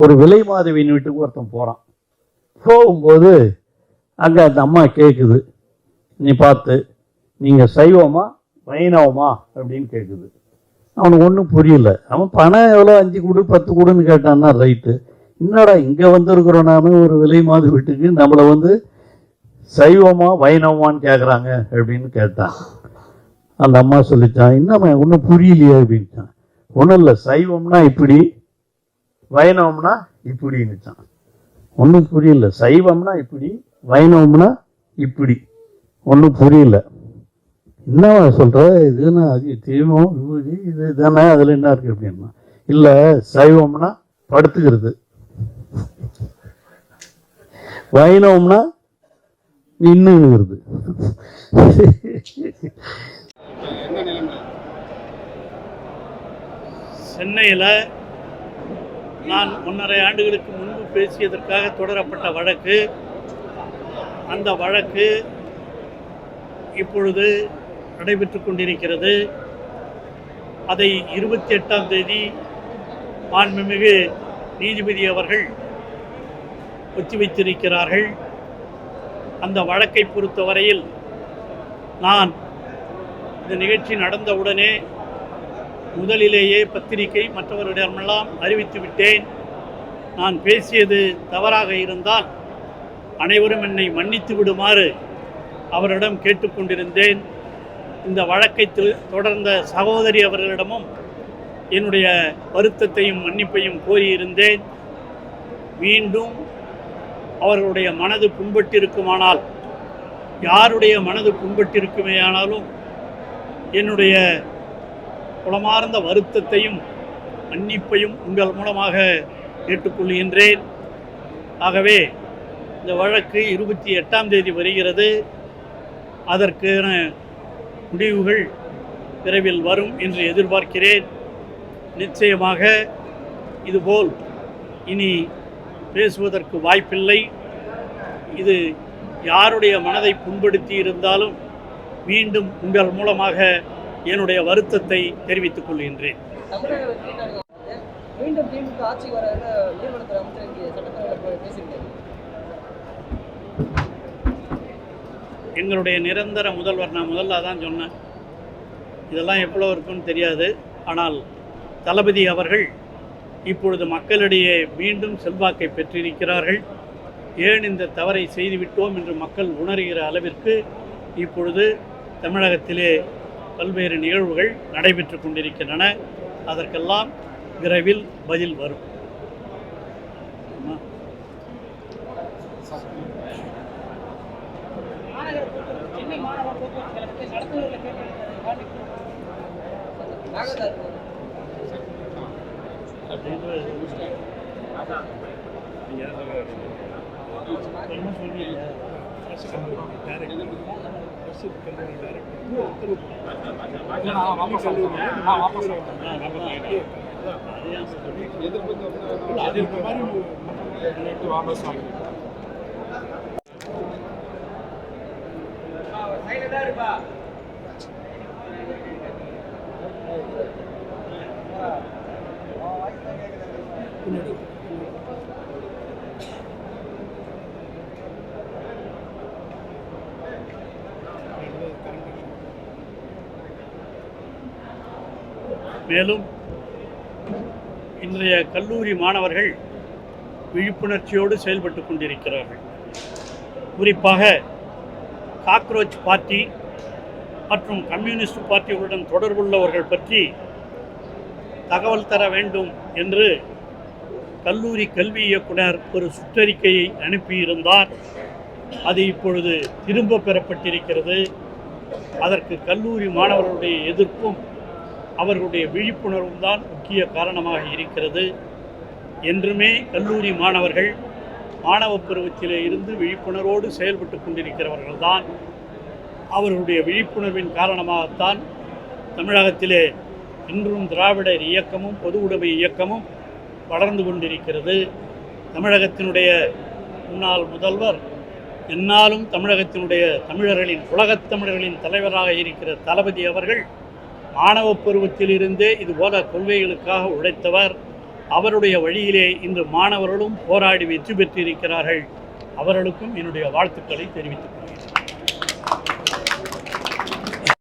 ஒரு விலை மாதவியின் வீட்டுக்கு ஒருத்தன் போகிறான். போகும்போது அங்கே அந்த அம்மா கேட்குது, நீ பார்த்து நீங்கள் சைவமா வைணவமா அப்படின்னு கேட்குது. அவனுக்கு ஒன்றும் புரியல. அவன் பணம் எவ்வளோ 5 கொடு 10 கொடுன்னு கேட்டான்னா ரைட்டு. என்னடா இங்கே வந்திருக்கிறோம் நாம ஒரு விலை மாத வீட்டுக்கு, நம்மளை சைவமா வைணவமான்னு கேட்குறாங்க அப்படின்னு கேட்டான். அந்த அம்மா சொல்லிச்சான், இன்னும் ஒன்றும் புரியலையே அப்படின்ட்டான். ஒன்றும் இல்லை, சைவம்னா இப்படி வைணவம்னா இப்படின்னுச்சான். ஒன்றும் புரியல. சைவம்னா இப்படி வைணவம்னா இப்படி, ஒன்றும் புரியல. என்னவா சொல்ற, இதுன்னா அது தெய்வம் விபூதி இது தானே, அதில் என்ன இருக்கு அப்படின்னா, இல்லை சைவம்னா படுத்துக்கிறது, வைணவம்னா நின்னுங்கிறது. சென்னையில் நான் 1.5 ஆண்டுகளுக்கு முன்பு பேசியதற்காக தொடரப்பட்ட வழக்கு, அந்த வழக்கு இப்பொழுது நடைபெற்று கொண்டிருக்கிறது. அதை 28ஆம் தேதி மாண்புமிகு நீதிபதி அவர்கள் ஒத்திவைத்திருக்கிறார்கள். அந்த வழக்கை பொறுத்தவரையில் நான் இந்த நிகழ்ச்சி நடந்தவுடனே முதலிலேயே பத்திரிகை மற்றவர்களிடமெல்லாம் அறிவித்து விட்டேன். நான் பேசியது தவறாக இருந்தால் அனைவரும் என்னை மன்னித்து விடுமாறு அவரிடம் கேட்டுக்கொண்டிருந்தேன். இந்த வழக்கை தொடர்ந்த சகோதரி அவர்களிடமும் என்னுடைய வருத்தத்தையும் மன்னிப்பையும் கோரியிருந்தேன். மீண்டும் அவர்களுடைய மனது புண்பட்டிருக்குமானால், யாருடைய மனது புண்பட்டிருக்குமேயானாலும் என்னுடைய குளமார்ந்த வருத்தத்தையும் மன்னிப்பையும் உங்கள் மூலமாக கேட்டுக்கொள்கின்றேன். ஆகவே இந்த வழக்கு 28ஆம் தேதி வருகிறது. அதற்கான முடிவுகள் விரைவில் வரும் என்று எதிர்பார்க்கிறேன். நிச்சயமாக இதுபோல் இனி பேசுவதற்கு வாய்ப்பில்லை. இது யாருடைய மனதை புண்படுத்தி இருந்தாலும் மீண்டும் உங்கள் மூலமாக என்னுடைய வருத்தத்தை தெரிவித்துக் கொள்கின்றேன். எங்களுடைய நிரந்தர முதல்வர், நான் முதல்ல தான் சொன்னேன், இதெல்லாம் எவ்வளோ இருக்குன்னு தெரியாது. ஆனால் தளபதி அவர்கள் இப்பொழுது மக்களிடையே மீண்டும் செல்வாக்கை பெற்றிருக்கிறார்கள். ஏன் இந்த தவறை செய்துவிட்டோம் என்று மக்கள் உணர்கிற அளவிற்கு இப்பொழுது தமிழகத்திலே பல்வேறு நிகழ்வுகள் நடைபெற்று கொண்டிருக்கின்றன. அதற்கெல்லாம் விரைவில் பதில் வரும். மேலும் இன்றைய கல்லூரி மாணவர்கள் விழிப்புணர்ச்சியோடு செயல்பட்டு கொண்டிருக்கிறார்கள். குறிப்பாக காக்ரோச் பார்ட்டி மற்றும் கம்யூனிஸ்ட் பார்ட்டிகளுடன் தொடர்புள்ளவர்கள் பற்றி தகவல் தர வேண்டும் என்று கல்லூரி கல்வி இயக்குனர் ஒரு சுற்றறிக்கையை அனுப்பியிருந்தார். அது இப்பொழுது திரும்ப பெறப்பட்டிருக்கிறது. அதற்கு கல்லூரி மாணவர்களுடைய எதிர்ப்பும் அவர்களுடைய விழிப்புணர்வும் தான் முக்கிய காரணமாக இருக்கிறது. என்றுமே கல்லூரி மாணவர்கள் மாணவ பருவத்திலே இருந்து விழிப்புணர்வோடு செயல்பட்டு கொண்டிருக்கிறவர்கள் தான். அவர்களுடைய விழிப்புணர்வின் காரணமாகத்தான் தமிழகத்திலே இன்றும் திராவிடர் இயக்கமும் பொது உடைமை இயக்கமும் வளர்ந்து கொண்டிருக்கிறது. தமிழகத்தினுடைய முன்னாள் முதல்வர், என்னாலும் தமிழகத்தினுடைய தமிழர்களின், உலகத் தமிழர்களின் தலைவராக இருக்கிற தளபதி அவர்கள் மாணவ பருவத்திலிருந்தே இதுபோல கொள்கைகளுக்காக உழைத்தவர். அவருடைய வழியிலே இன்று மாணவர்களும் போராடி வெற்றி பெற்றிருக்கிறார்கள். அவர்களுக்கும் என்னுடைய வாழ்த்துக்களை தெரிவித்துக் கொள்கிறேன்.